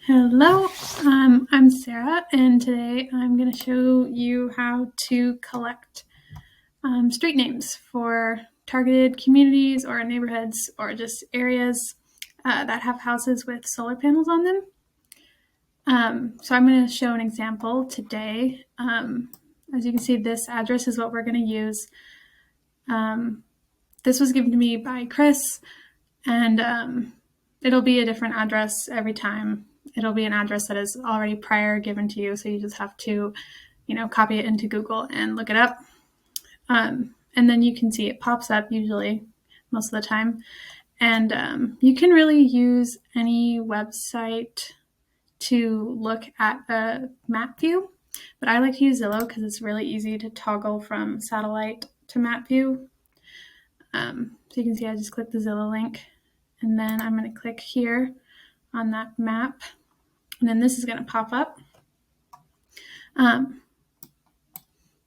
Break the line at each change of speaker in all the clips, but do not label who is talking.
Hello, I'm Sarah, and today I'm going to show you how to collect street names for targeted communities or neighborhoods or just areas that have houses with solar panels on them. So I'm going to show an example today. As you can see, this address is what we're going to use. This was given to me by Chris, and it'll be a different address every time. It'll be an address that is already prior given to you, so you just have to, copy it into Google and look it up. And then you can see it pops up usually, most of the time. And you can really use any website to look at a map view, but I like to use Zillow because it's really easy to toggle from satellite to map view. So you can see I just clicked the Zillow link, and then I'm going to click here on that map, and then this is going to pop up. And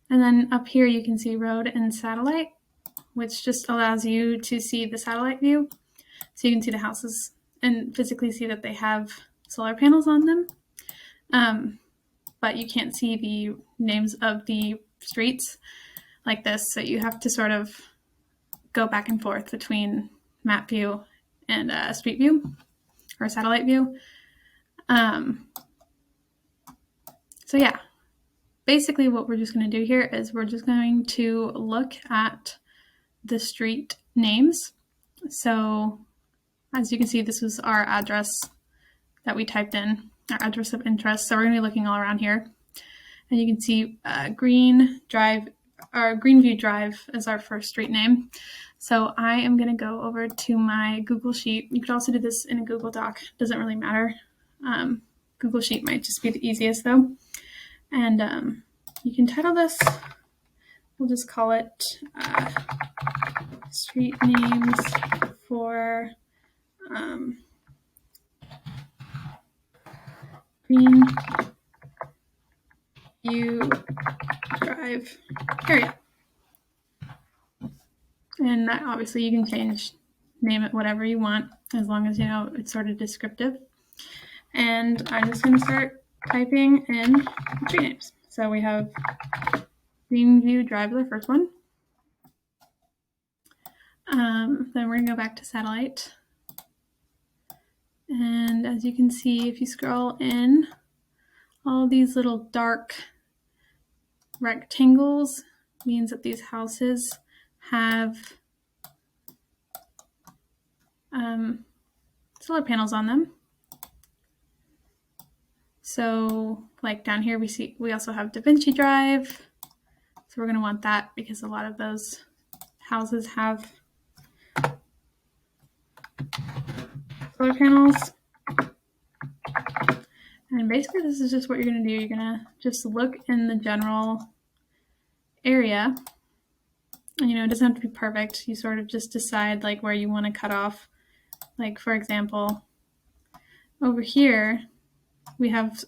then up here you can see road and satellite, which just allows you to see the satellite view. So you can see the houses and physically see that they have solar panels on them. But you can't see the names of the streets like this. So you have to sort of go back and forth between map view and street view or satellite view. So yeah, basically what we're just going to do here is we're just going to look at the street names. So as you can see, this was our address that we typed in, our address of interest. So we're going to be looking all around here. And you can see Greenview Drive is our first street name. So I am going to go over to my Google Sheet. You could also do this in a Google Doc. Doesn't really matter. Google Sheet might just be the easiest though. And you can title this, we'll just call it Street Names for Greenview Drive area. And obviously you can name it whatever you want, as long as it's sort of descriptive. And I'm just going to start typing in street names. So we have Greenview Drive, the first one. Then we're going to go back to satellite. And as you can see, if you scroll in, all these little dark rectangles means that these houses have solar panels on them. So like down here we also have Da Vinci Drive. So we're going to want that because a lot of those houses have solar panels. And basically this is just what you're going to do. You're going to just look in the general area. And it doesn't have to be perfect. You sort of just decide like where you want to cut off. Like for example, over here we have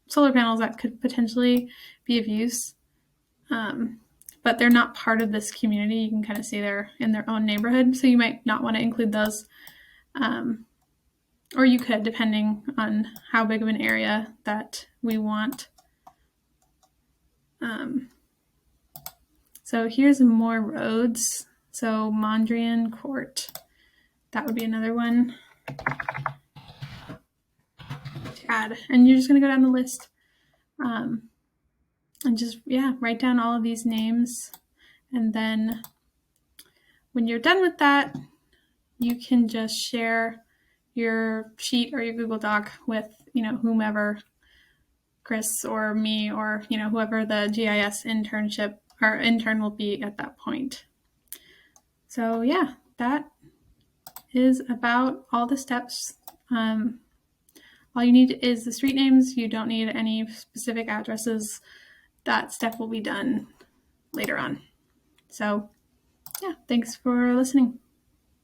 solar panels that could potentially be of use, but they're not part of this community. You can kind of see they're in their own neighborhood, so you might not want to include those, or you could, depending on how big of an area that we want. So here's more roads. So Mondrian Court, that would be another one to add. And you're just going to go down the list and just, write down all of these names. And then when you're done with that, you can just share your sheet or your Google Doc with, whomever, Chris or me or, whoever the GIS intern will be at that point. So yeah, that is about all the steps. All you need is the street names. You don't need any specific addresses. That step will be done later on. So yeah, thanks for listening.